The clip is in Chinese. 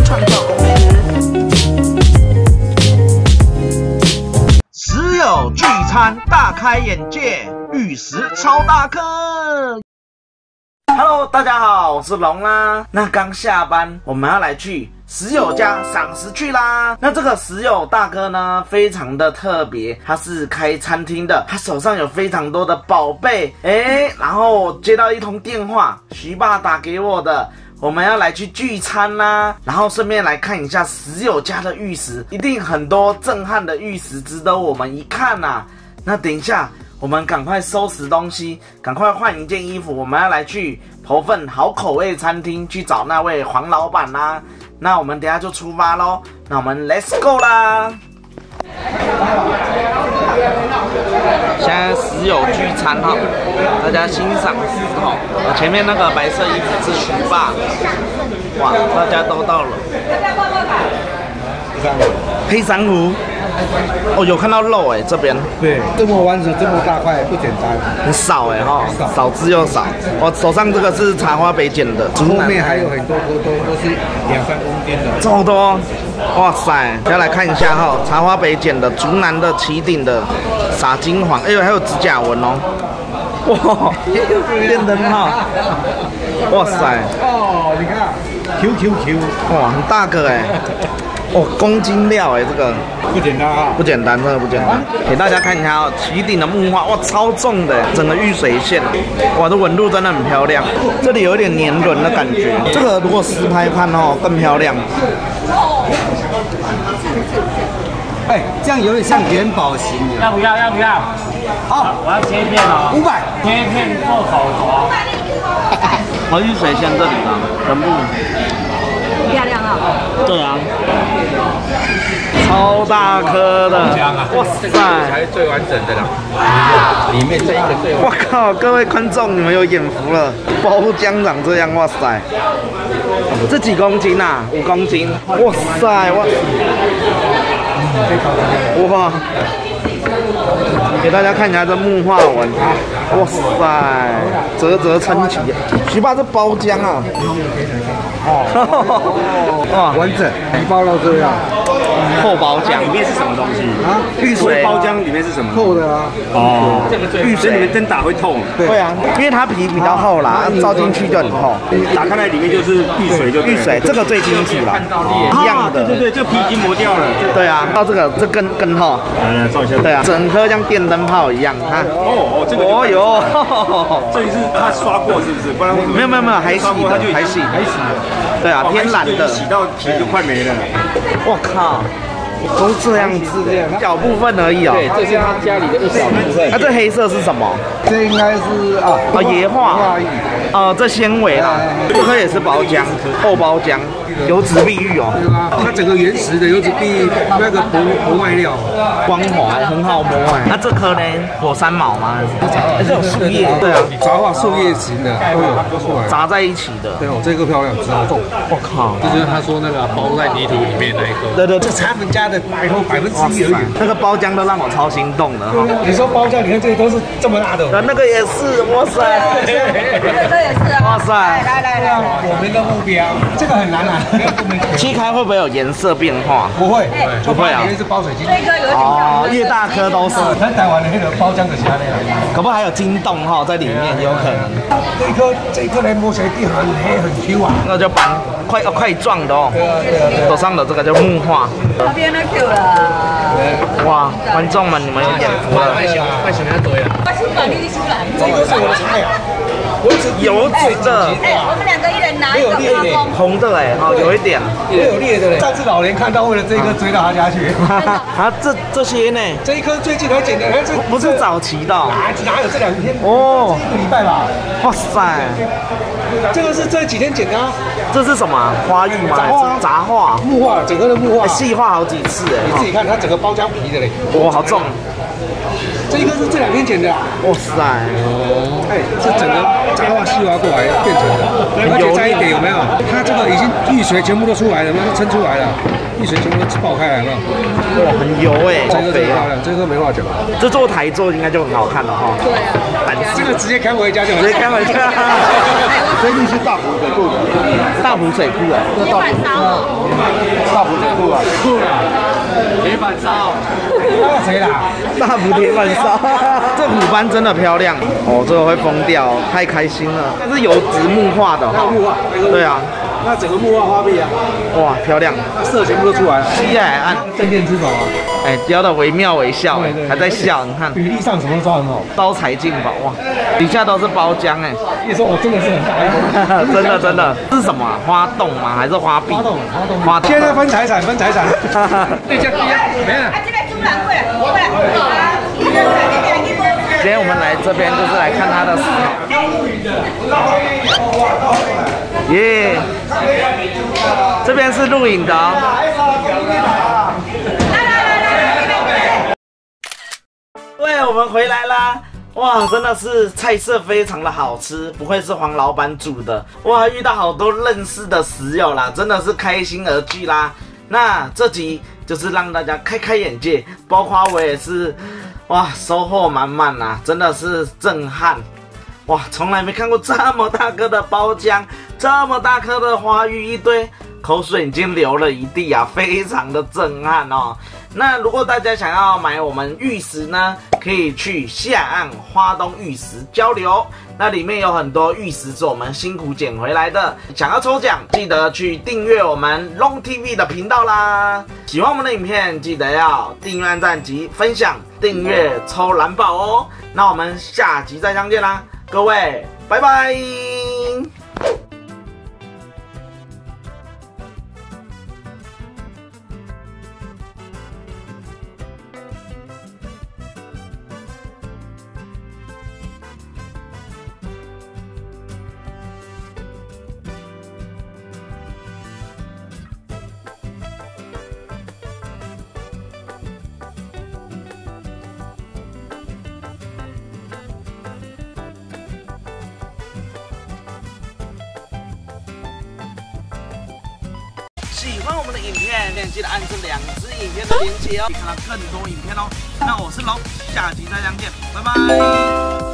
创作公司。食友聚餐大开眼界，玉石超大颗。Hello， 大家好，我是龙啦。那刚下班，我们要来去食友家赏食去啦。那这个食友大哥呢，非常的特别，他是开餐厅的，他手上有非常多的宝贝。然后接到一通电话，徐爸打给我的。我们要来去聚餐啦，然后顺便来看一下食友家的玉石，一定很多震撼的玉石值得我们一看啊。那等一下，我们赶快收拾东西，赶快换一件衣服，我们要来去头份好口味餐厅去找那位黄老板啦。那我们等一下就出发咯，那我们 Let's go 啦！现在食友聚餐哈，大家欣赏食哈。我前面那个白色衣服是徐爸，哇，大家都到了。黑珊瑚，哦，有看到肉这边。对，这么完整，这么大块，不简单。很少哈，少之又少。我手上这个是茶花北捡的，后面还有很多都是2-3公斤的。这么多，哇塞！要来看一下哈，茶花北捡的，竹南的，旗顶的，撒金黄，还有指甲纹哦。哇，电灯泡，哇塞！哦，你看 ，QQQ， 哇，很大个哦，公斤料这个不简单啊，不简单，真的不简单。给大家看一下哦，旗顶的木花，哇，超重的，整个玉水线，哇，这纹路真的很漂亮。这里有一点黏轮的感觉，这个如果实拍看哦，更漂亮。这样有点像元宝型的。要不要？要不要？好，我要切片哦。500。切片做手活。和玉水线这里呢，全部。漂亮啊！对啊，超大颗的，哇塞，才是最完整的啦。里面这一个最完整。我靠，各位观众，你们有眼福了，包浆长这样，哇塞，这几公斤啊？5公斤，哇塞，哇，给大家看一下这木画纹，哇塞，啧称奇。徐爸，这包浆啊！哇，完整，一包到这样。厚包浆，里面是什么东西啊？玉水包浆里面是什么？透的啊。哦，玉水里面针打会痛。对啊，因为它皮比较厚啦，照进去就很厚。打开来里面就是玉水，就玉水，这个最清楚啦，一样的。对，这皮已经磨掉了。对啊，到这个这更厚。来照一下。对啊，整颗像电灯泡一样啊。这个。哦哟，这里是他刷过是不是？不然没有，还洗的，还洗。对啊，天然的，洗到皮就快没了。我靠，都这样子，小部分而已哦。对，这是他家里的一小部分。这黑色是什么？这应该是椰化。这纤维啦，这颗也是包浆，厚包浆，油脂碧玉哦。它整个原石的油脂碧那个不外料，光滑，很好摸那这颗呢？火山毛吗？这有树叶，对啊，杂化树叶型的都有出来，杂在一起的。对哦，这个漂亮，超重。我靠，这就是他说那个包在泥土里面那一颗。对，这才他们家的1%而已。那个包浆都让我超心动的哈。你说包浆，你看这个都是这么大的。那个也是，哇塞。这也是啊！哇塞！来，我们的目标，这个很难啊。切开会不会有颜色变化？不会，不会啊。里面是包水晶。这个有点越大颗都是。咱台湾的那个包浆的其他那个，可不可以还有晶洞哈在里面？有可能。这一颗来摸起来一定很黑很 Q 啊。那就板块状的哦。对。手上的这个叫木画。这边的 Q 了。哇，观众们，你们有眼福了。快想要对了。我新买你新买。这个是我的菜啊。油脂的，我们2个一人拿一个花工，红的有一点，有裂的嘞。上次老连看到，为了这一颗追到他家去。这些呢？这一颗最近才捡的，这不是早期的，哪有这2天？哦，1个礼拜吧。哇塞，这个是这几天捡的啊。这是什么？花玉吗？杂画，木画，整个的木画，细画好几次你自己看，它整个包浆皮的嘞。哇，好重。这一个是这2天捡的。哇塞，是整个杂化细挖过来变成的，而且在一点有没有？它这个已经玉髓全部都出来了，都撑出来了，玉髓全部都爆开来了，有没有？哇，很油哎，这个很漂亮，这个没话讲。这做台做应该就很好看了哈。对啊，这个直接开回家就好，直接开回家。这个是大埔水库，大埔水库哎，铁板烧哦，大埔水库啊，铁板烧，那谁啦？大埔铁板烧，这虎斑真的漂亮哦，这个会疯掉，太开心了。它是油脂木化的哈，木化，对啊，那整个木化花臂啊，哇，漂亮，那色全部都出来了。西海岸镇店之宝啊，哎，雕的惟妙惟肖，哎，还在笑，你看比例上什么都抓很好，招财进宝哇，底下都是包浆哎，你说我真的是很大一真的真的，这是什么啊？花洞吗？还是花臂？花洞。现在分财产，分财产。对，这没了。这边猪腩过来，过来，今天我们来这边就是来看它的石头，耶！这边是录影的哦。对，我们回来啦！哇，真的是菜色非常的好吃，不愧是黄老板煮的。哇，遇到好多认识的食友啦，真的是开心而聚啦。那这集就是让大家开开眼界，包括我也是，哇，收获满满啦，真的是震撼。哇，从来没看过这么大颗的包浆，这么大颗的花芋一堆，口水已经流了一地啊，非常的震撼哦。那如果大家想要买我们玉石呢，可以去西海岸花东玉石交流，那里面有很多玉石是我们辛苦捡回来的。想要抽奖，记得去订阅我们 Long TV 的频道啦。喜欢我们的影片，记得要订阅、按赞及分享，订阅抽蓝宝哦。那我们下集再相见啦，各位，拜拜。喜欢我们的影片，记得按这2支影片的连结哦，可以看到更多影片哦。那我是龙，下集再相见，拜拜。